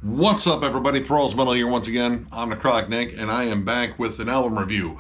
What's up, everybody? Thralls Metal here once again. I'm Necrotic Nick, and I am back with an album review.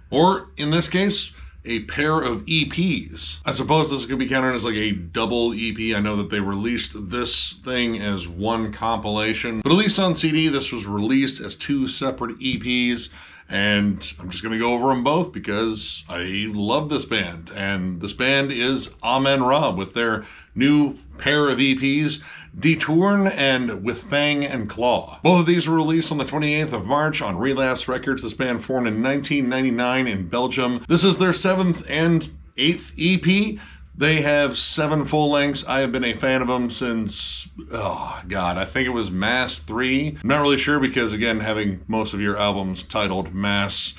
Or, in this case, a pair of EPs. I suppose this could be counted as like a double EP. I know that they released this thing as one compilation, but at least on CD, this was released as two separate EPs. And I'm just going to go over them both because I love this band. And this band is Amenra with their new pair of EPs, Detour and with Fang and Claw. Both of these were released on the 28th of March on Relapse Records. This band formed in 1999 in Belgium. This is their 7th and 8th EP. They have 7 full lengths. I have been a fan of them since, oh God, I think it was Mass 3. I'm not really sure because, again, having most of your albums titled Mass,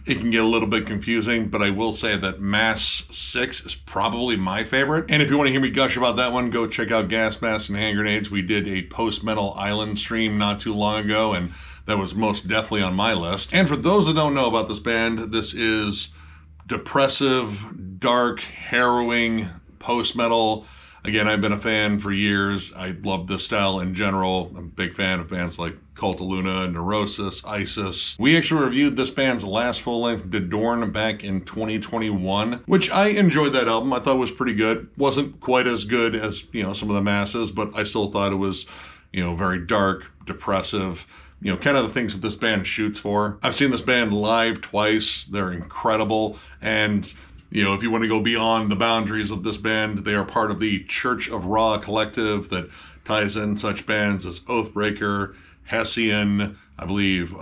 it can get a little bit confusing, but I will say that Mass 6 is probably my favorite. And if you want to hear me gush about that one, go check out Gas Masks and Hand Grenades. We did a post-metal island stream not too long ago, and that was most definitely on my list. And for those that don't know about this band, this is depressive, dark, harrowing post-metal. Again, I've been a fan for years. I love this style in general. I'm a big fan of bands like Cult of Luna, Neurosis, Isis. We actually reviewed this band's last full-length, Detour, back in 2021, which I enjoyed that album. I thought it was pretty good. Wasn't quite as good as, some of the masses, but I still thought it was, very dark, depressive, kind of the things that this band shoots for. I've seen this band live twice. They're incredible. And, if you want to go beyond the boundaries of this band, they are part of the Church of Ra collective that ties in such bands as Oathbreaker, Hessian, I believe,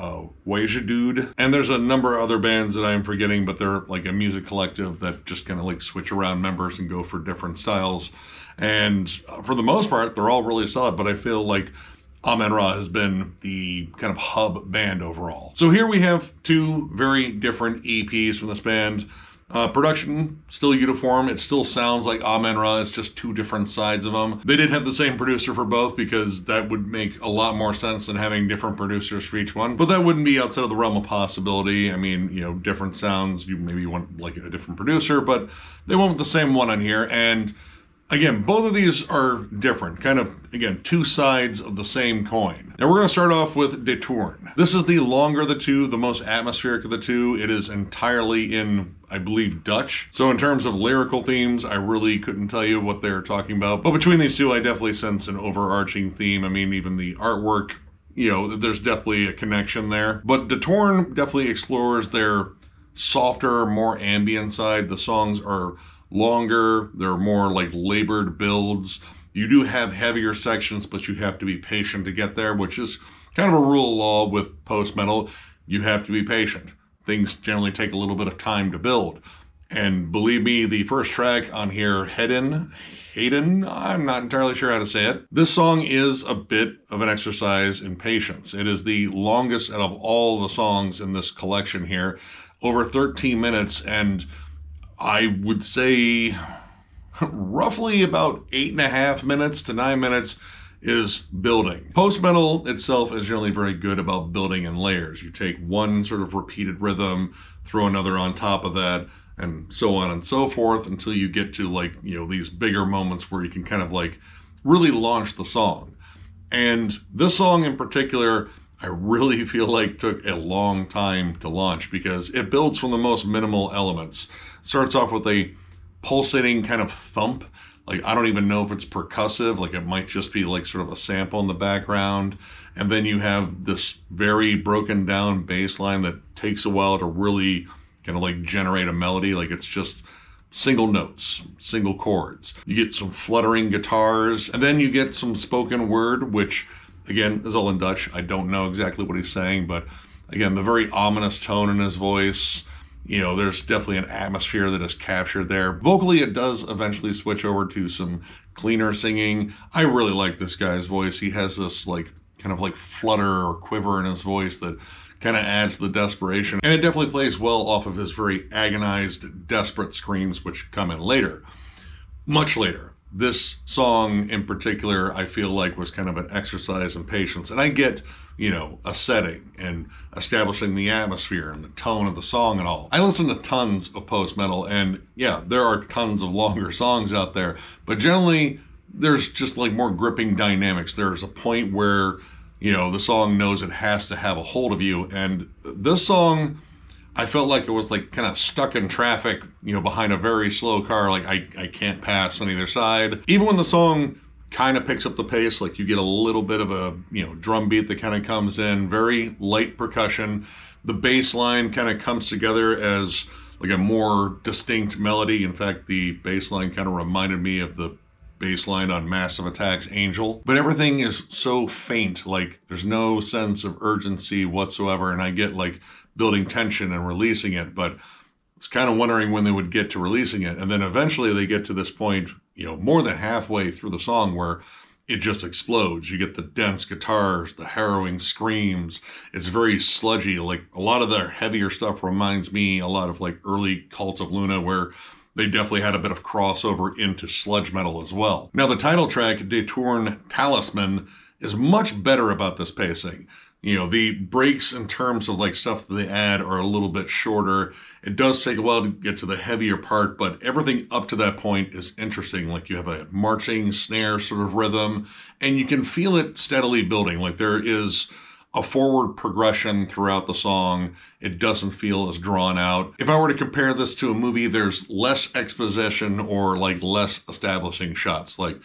Dude. And there's a number of other bands that I'm forgetting, but they're like a music collective that just kind of like switch around members and go for different styles. And for the most part, they're all really solid, but I feel like Amenra has been the kind of hub band overall. So here we have two very different EPs from this band. Production, still uniform. It still sounds like Amenra. It's just two different sides of them. They did have the same producer for both because that would make a lot more sense than having different producers for each one. But that wouldn't be outside of the realm of possibility. I mean, different sounds. You maybe want like a different producer, but they went with the same one on here. And again, both of these are different, kind of, again, two sides of the same coin. Now we're going to start off with Detour. This is the longer of the two, the most atmospheric of the two. It is entirely in, I believe, Dutch. So in terms of lyrical themes, I really couldn't tell you what they're talking about. But between these two, I definitely sense an overarching theme. I mean, even the artwork, there's definitely a connection there. But Detour definitely explores their softer, more ambient side. The songs are longer, they're more like labored builds. You do have heavier sections, but you have to be patient to get there, which is kind of a rule of law with post-metal. You have to be patient. Things generally take a little bit of time to build. And believe me, the first track on here, Hayden, I'm not entirely sure how to say it. This song is a bit of an exercise in patience. It is the longest out of all the songs in this collection here, over 13 minutes, and I would say roughly about 8.5 minutes to 9 minutes is building. Post-metal itself is generally very good about building in layers. You take one sort of repeated rhythm, throw another on top of that, and so on and so forth until you get to these bigger moments where you can kind of really launch the song. And this song in particular, I really feel like took a long time to launch because it builds from the most minimal elements. It starts off with a pulsating kind of thump. I don't even know if it's percussive. It might just be sort of a sample in the background. And then you have this very broken down bass line that takes a while to really kind of generate a melody. It's just single notes, single chords. You get some fluttering guitars, and then you get some spoken word, which again is all in Dutch. I don't know exactly what he's saying, but again, the very ominous tone in his voice. There's definitely an atmosphere that is captured there. Vocally, it does eventually switch over to some cleaner singing. I really like this guy's voice. He has this kind of flutter or quiver in his voice that kind of adds the desperation. And it definitely plays well off of his very agonized, desperate screams, which come in later. Much later. This song in particular, I feel like was kind of an exercise in patience. And I get, a setting and establishing the atmosphere and the tone of the song and all. I listen to tons of post-metal, and yeah, there are tons of longer songs out there, but generally there's just more gripping dynamics. There's a point where You know, the song knows it has to have a hold of you. And this song, I felt like it was like kind of stuck in traffic, you know, behind a very slow car. Like I can't pass on either side. Even when the song kind of picks up the pace, like you get a little bit of a, you know, drum beat that kind of comes in, very light percussion. The bass line kind of comes together as like a more distinct melody. In fact, the bass line kind of reminded me of the bass line on Massive Attack's Angel. But everything is so faint, like there's no sense of urgency whatsoever. And I get like building tension and releasing it, but I was kind of wondering when they would get to releasing it. And then eventually they get to this point, you know, more than halfway through the song where it just explodes. You get the dense guitars, the harrowing screams. It's very sludgy. Like a lot of their heavier stuff reminds me a lot of like early Cult of Luna, where they definitely had a bit of crossover into sludge metal as well. Now the title track, Detour Talisman, is much better about this pacing. You know, the breaks in terms of like stuff that they add are a little bit shorter. It does take a while to get to the heavier part, but everything up to that point is interesting. Like you have a marching snare sort of rhythm, and you can feel it steadily building. Like there is a forward progression throughout the song. It doesn't feel as drawn out. If I were to compare this to a movie, there's less exposition or like less establishing shots. Like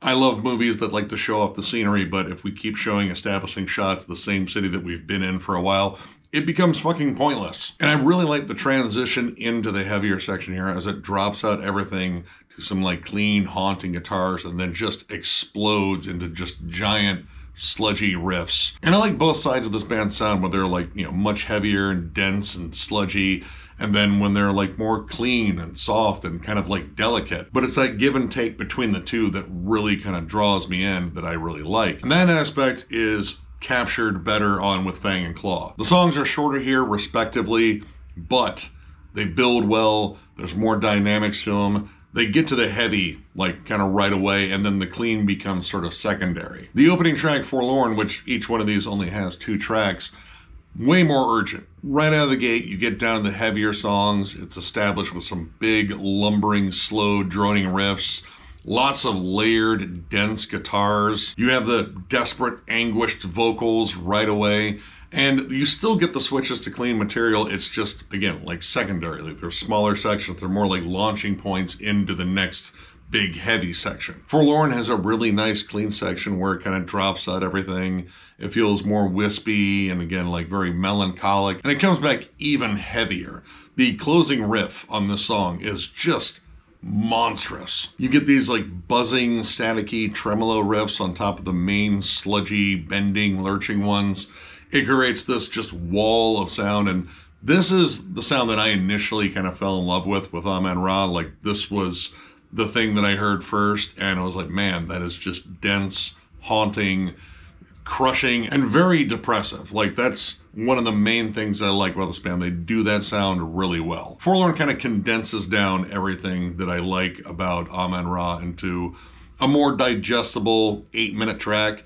I love movies that like to show off the scenery, but if we keep showing establishing shots of the same city that we've been in for a while, it becomes fucking pointless. And I really like the transition into the heavier section here as it drops out everything to some like clean, haunting guitars and then just explodes into just giant sludgy riffs. And I like both sides of this band's sound, when they're like, you know, much heavier and dense and sludgy, and then when they're like more clean and soft and kind of like delicate. But it's that give and take between the two that really kind of draws me in, that I really like. And that aspect is captured better on with Fang and Claw. The songs are shorter here respectively, but they build well. There's more dynamics to them. They get to the heavy, like, kind of right away, and then the clean becomes sort of secondary. The opening track, Forlorn, which each one of these only has 2 tracks, way more urgent. Right out of the gate, you get down to the heavier songs. It's established with some big, lumbering, slow, droning riffs. Lots of layered, dense guitars. You have the desperate, anguished vocals right away. And you still get the switches to clean material. It's just, again, like secondary. Like they're smaller sections. They're more like launching points into the next big heavy section. Forlorn has a really nice clean section where it kind of drops out everything. It feels more wispy and again, like very melancholic. And it comes back even heavier. The closing riff on this song is just monstrous. You get these like buzzing, staticky tremolo riffs on top of the main sludgy, bending, lurching ones. It creates this just wall of sound, and this is the sound that I initially kind of fell in love with Amenra. Like this was the thing that I heard first, and I was like, man, that is just dense, haunting, crushing, and very depressive. Like that's one of the main things I like about this band. They do that sound really well. Forlorn kind of condenses down everything that I like about Amenra into a more digestible 8-minute track.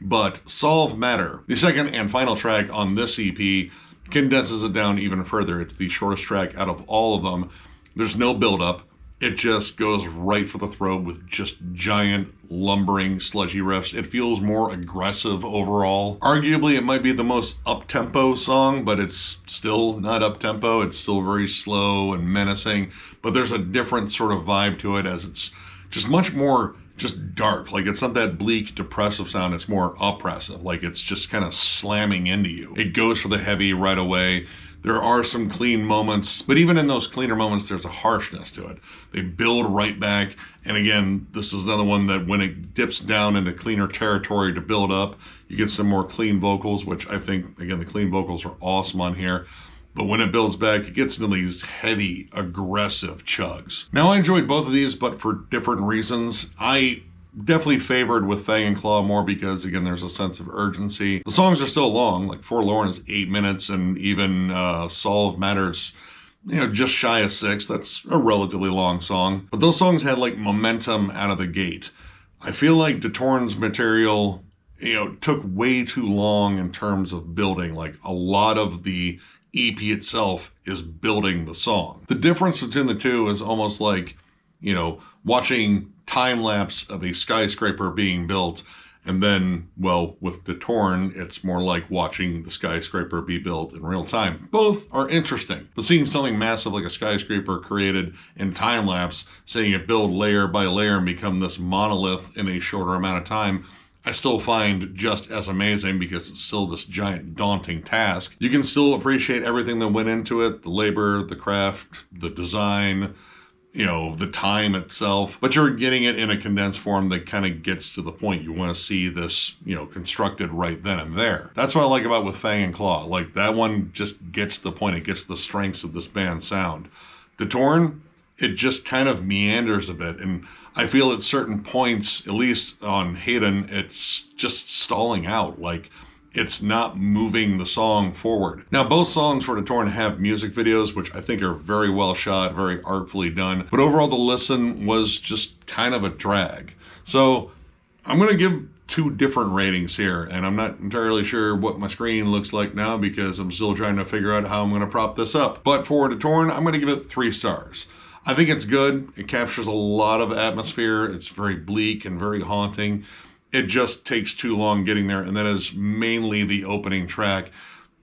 But Solve Matter, the second and final track on this EP, condenses it down even further. It's the shortest track out of all of them. There's no build-up. It just goes right for the throat with just giant, lumbering, sludgy riffs. It feels more aggressive overall. Arguably, it might be the most up-tempo song, but it's still not up-tempo. It's still very slow and menacing, but there's a different sort of vibe to it, as it's just much more just dark. Like it's not that bleak, depressive sound. It's more oppressive. Like it's just kind of slamming into you. It goes for the heavy right away. There are some clean moments, but even in those cleaner moments, there's a harshness to it. They build right back. And again, this is another one that when it dips down into cleaner territory to build up, you get some more clean vocals, which I think, again, the clean vocals are awesome on here. But when it builds back, it gets into these heavy, aggressive chugs. Now, I enjoyed both of these, but for different reasons. I definitely favored with Fang and Claw more because, again, there's a sense of urgency. The songs are still long. Like Forlorn is 8 minutes, and even Solve Matters, you know, just shy of 6. That's a relatively long song. But those songs had like momentum out of the gate. I feel like Detourn's material, you know, took way too long in terms of building. Like a lot of the EP itself is building the song. The difference between the two is almost like, you know, watching time lapse of a skyscraper being built And then, well, with Detour, it's more like watching the skyscraper be built in real time. Both are interesting, but seeing something massive like a skyscraper created in time lapse, seeing it build layer by layer and become this monolith in a shorter amount of time, I still find just as amazing because it's still this giant daunting task. You can still appreciate everything that went into it, the labor, the craft, the design, the time itself, but you're getting it in a condensed form that kind of gets to the point. You want to see this, constructed right then and there. That's what I like about with Fang and Claw. Like, that one just gets to the point. It gets the strengths of this band's sound. Toorn, it just kind of meanders a bit, and I feel at certain points, at least on Hayden, it's just stalling out. Like, it's not moving the song forward. Now, both songs for Toorn have music videos, which I think are very well shot, very artfully done. But overall, the listen was just kind of a drag. So I'm going to give two different ratings here, and I'm not entirely sure what my screen looks like now because I'm still trying to figure out how I'm going to prop this up. But for Toorn, I'm going to give it 3 stars. I think it's good. It captures a lot of atmosphere. It's very bleak and very haunting. It just takes too long getting there, and that is mainly the opening track.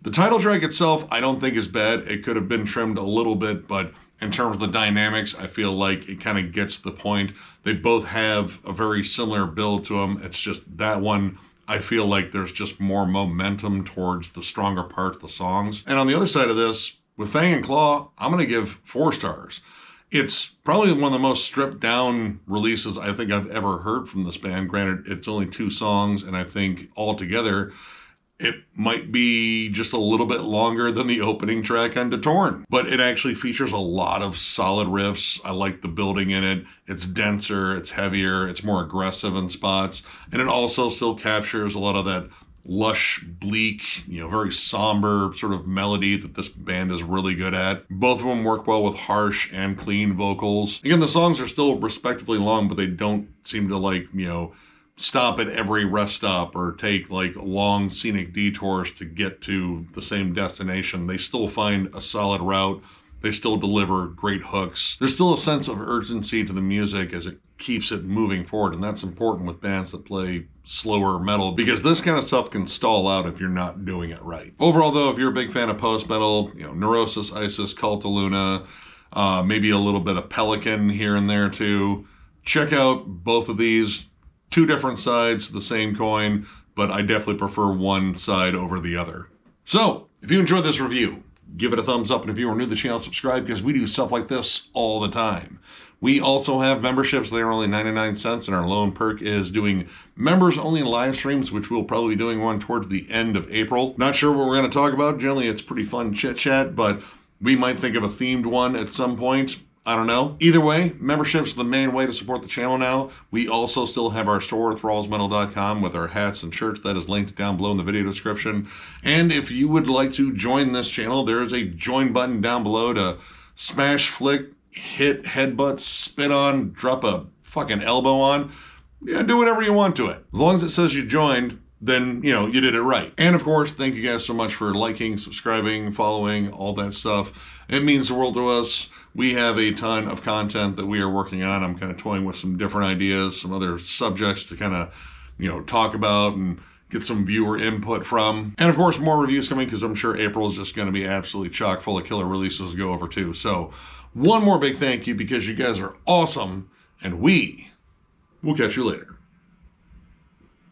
The title track itself, I don't think is bad. It could have been trimmed a little bit, but in terms of the dynamics, I feel like it kind of gets the point. They both have a very similar build to them. It's just that one, I feel like there's just more momentum towards the stronger parts of the songs. And on the other side of this, with Fang and Claw, I'm going to give 4 stars. It's probably one of the most stripped down releases I think I've ever heard from this band. Granted, it's only 2 songs, and I think altogether it might be just a little bit longer than the opening track on Detour. But it actually features a lot of solid riffs. I like the building in it. It's denser, it's heavier, it's more aggressive in spots, and it also still captures a lot of that lush, bleak, very somber sort of melody that this band is really good at. Both of them work well with harsh and clean vocals. Again, the songs are still respectively long, but they don't seem to stop at every rest stop or take long scenic detours to get to the same destination. They still find a solid route. They still deliver great hooks. There's still a sense of urgency to the music as it keeps it moving forward, and that's important with bands that play slower metal because this kind of stuff can stall out if you're not doing it right. Overall, though, if you're a big fan of post-metal, Neurosis, Isis, Cult of Luna, maybe a little bit of Pelican here and there too, check out both of these. 2 different sides of the same coin, but I definitely prefer one side over the other. So, if you enjoyed this review, give it a thumbs up, and if you are new to the channel, subscribe because we do stuff like this all the time. We also have memberships. They are only 99 cents, and our lone perk is doing members-only live streams, which we'll probably be doing one towards the end of April. Not sure what we're going to talk about. Generally, it's pretty fun chit-chat, but we might think of a themed one at some point. I don't know. Either way, membership's the main way to support the channel now. We also still have our store, thrallsmetal.com, with our hats and shirts. That is linked down below in the video description. And if you would like to join this channel, there is a join button down below to smash, flick, hit, headbutt, spit on, drop a fucking elbow on. Yeah, do whatever you want to it. As long as it says you joined, then, you did it right. And of course, thank you guys so much for liking, subscribing, following, all that stuff. It means the world to us. We have a ton of content that we are working on. I'm kind of toying with some different ideas, some other subjects to kind of, talk about and get some viewer input from. And of course, more reviews coming because I'm sure April is just going to be absolutely chock full of killer releases to go over too. So one more big thank you because you guys are awesome, and we will catch you later.